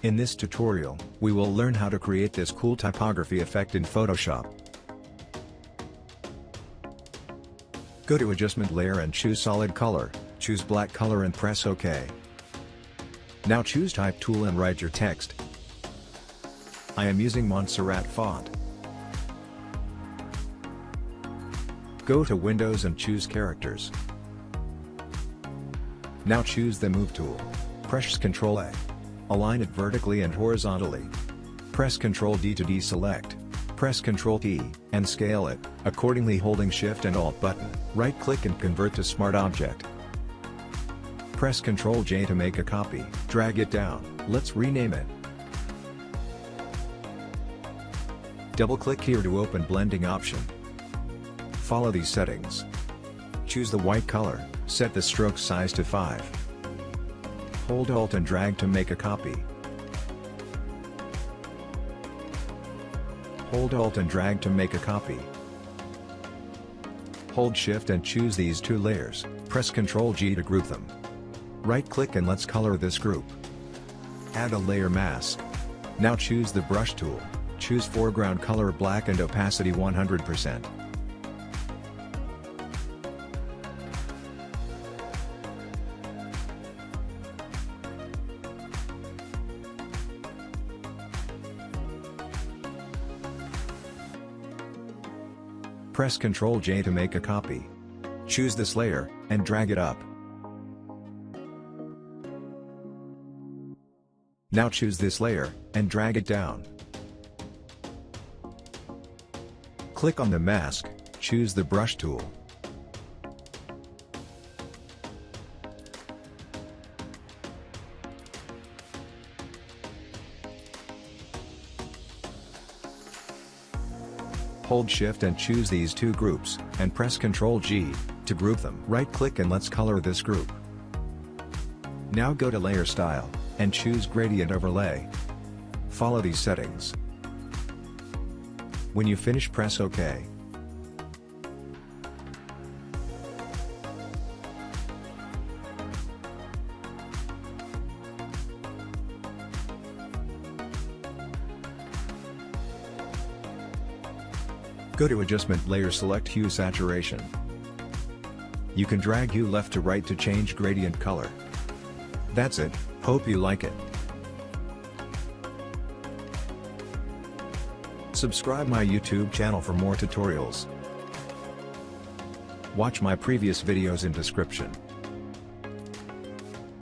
In this tutorial, we will learn how to create this cool typography effect in Photoshop. Go to Adjustment Layer and choose Solid Color, choose Black Color and press OK. Now choose Type tool and write your text. I am using Montserrat font. Go to Windows and choose Characters. Now choose the Move tool. Press Ctrl A. Align it vertically and horizontally. Press Ctrl D to deselect. Press Ctrl T, and scale it, accordingly holding Shift and Alt button. Right-click and convert to Smart Object. Press Ctrl J to make a copy. Drag it down. Let's rename it. Double-click here to open blending option. Follow these settings. Choose the white color, set the stroke size to 5. Hold Alt and drag to make a copy. Hold Alt and drag to make a copy. Hold Shift and choose these two layers, press Ctrl G to group them. Right-click and let's color this group. Add a layer mask. Now choose the Brush tool, choose foreground color black and opacity 100%. Press Ctrl J to make a copy. Choose this layer, and drag it up. Now choose this layer, and drag it down. Click on the mask, choose the Brush tool. Hold Shift and choose these two groups, and press Ctrl G, to group them. Right-click and let's color this group. Now go to Layer Style, and choose Gradient Overlay. Follow these settings. When you finish press OK. Go to Adjustment Layer, select Hue Saturation. You can drag hue left to right to change gradient color. That's it, hope you like it. Subscribe my YouTube channel for more tutorials. Watch my previous videos in description.